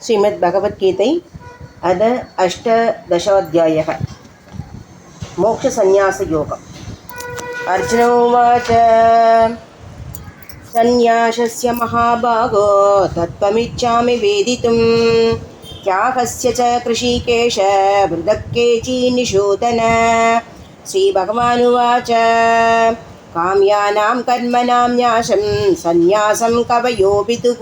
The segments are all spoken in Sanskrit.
श्रीमद्भगवद्गीता अद अष्टादशोऽध्यायः मोक्षसंन्यासयोगः। अर्जुन उवाच संन्यासस्य महाभागो तत्त्वमिच्छामि वेदितुं त्यागस्य च कृषिकेश बृहत्केचिन्निषूदन। श्रीभगवानुवाच काम्यानां कर्मणां न्यासं संन्यासं कवयो विदुः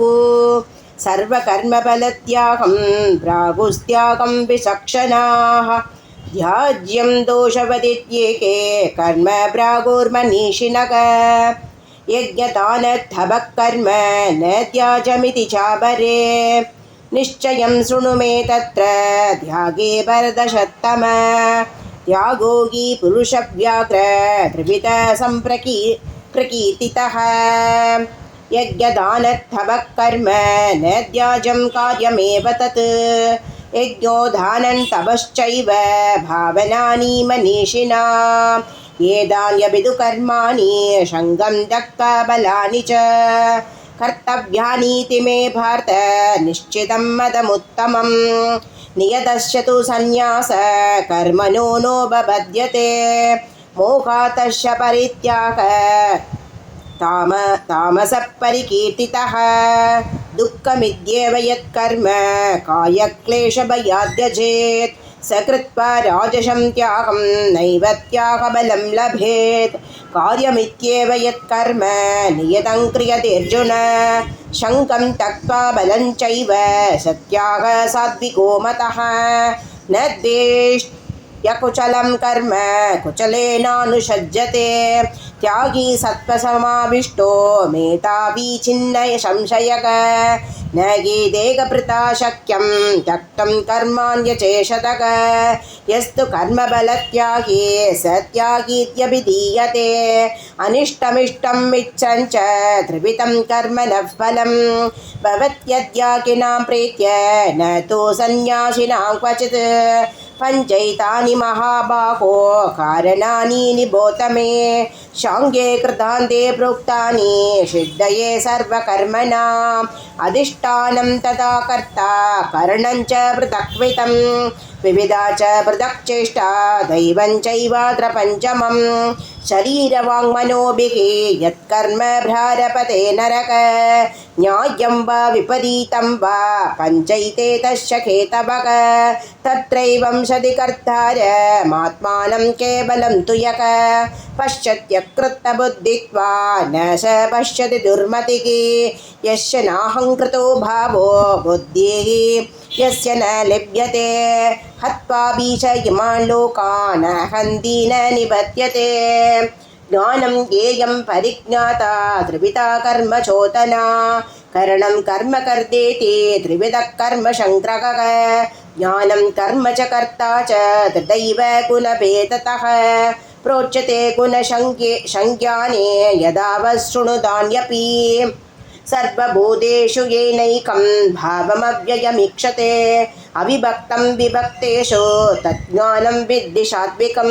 सर्वकर्मफलत्यागं प्रागुस्त्यागं विचक्षणाः त्याज्यं दोषवदित्येके कर्म प्रागुर्मनीषिणः यज्ञदानतपः कर्म न त्याजमिति चापरे निश्चयं शृणु मे तत्र त्यागे भरतषत्तम त्यागो हि पुरुषव्याघ्र त्रिविधः प्रकीर्तितः यज्ञदानतपः कर्म न त्याज्यं कार्यमेव तत् यज्ञो दानं तपश्चैव भावनानि मनीषिणा एतान्यभिदु कर्माणि सङ्गं त्यक्त्वा बलानि च कर्तव्यानीति मे भारत निश्चितं मदमुत्तमं नियतस्य तु संन्यास कर्मणो नोपपद्यते मोहातस्य परित्यागः तामसः परिकीर्तितः दुःखमित्येव यत्कर्म कायक्लेशभयाद्यजेत् स कृत्वा राजसं त्यागं नैव त्यागबलं लभेत् कार्यमित्येव यत्कर्म नियतं क्रियते अर्जुन शङ्कं त्यक्त्वा बलं चैव सत्यागः सात्विको मतः न द्वेष्ट्यकुशलं कर्म कुशलेनानुषज्यते त्यागी सत्त्वसमाविष्टो मेधावी छिन्नय संशयः न गीदेकभृता शक्यं त्यक्तं कर्माण्यचेषतः यस्तु कर्मबलत्यागी स त्यागीत्यभिधीयते अनिष्टमिष्टम् इच्छन् च त्रिविधं कर्म न फलं भवत्यत्यागिनां प्रीत्य न तु संन्यासिनां क्वचित् पञ्चैतानि महाबाहो कारणानि निबोध मे शाङ्गे कृतान्ते प्रोक्तानि सिद्धये सर्वकर्मणाम् अधिष्ठानं तथा कर्ता करणं च पृथक्वितं विविधा च पृथक् चेष्टा दैवं चैवात्र पञ्चमं शरीरवाङ्मनोभिः यत्कर्म भ्रारपते नरक न्याय्यं वा विपरीतं वा पञ्चैते तस्य हेतवः तत्रैवं सति कर्तारमात्मानं केवलं तु यः पश्यत्यकृतबुद्धित्वा न स पश्यति दुर्मतिः यस्य नाहङ्कृतो भावो बुद्धिः यस्य न लिप्यते हत्वा बीजयमान् लोकान् हन्ति न निबध्यते ज्ञानं ज्ञेयं परिज्ञाता त्रिविधा कर्म चोदना करणं कर्म कर्तेति त्रिविधः कर्म संग्रहः ज्ञानं कर्म च कर्ता च तथैव गुणभेदतः प्रोच्यते गुणसंज्ञाने यदा वशृणुतान्यपि सर्वभूतेषु येनैकं भावमव्ययमीक्षते अविभक्तं विभक्तेषु तज्ज्ञानं विद्धि सात्विकं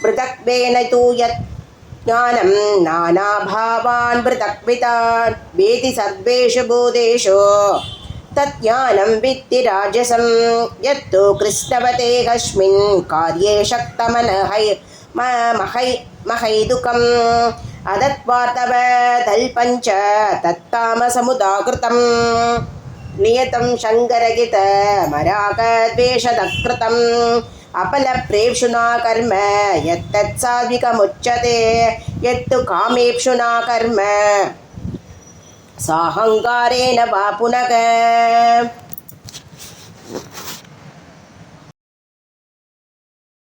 पृथक्त्वेन तु यत् ज्ञानं नानाभावान् पृथक्वितान् वेति सर्वेषु भूतेषु तज्ज्ञानं विद्धि राजसं यत्तु कृष्णवते कस्मिन् कार्ये शक्तमनहैदुकम् अदत्वार्तवदल्पञ्च तत्तामसमुदाकृतं नियतं शङ्करगितमरागद्वेषदकृतम् अपलप्रेप्सुना कर्म यत्तत्सात्विकमुच्यते यत्तु कामेप्सुना कर्म साहङ्कारेण वा पुनः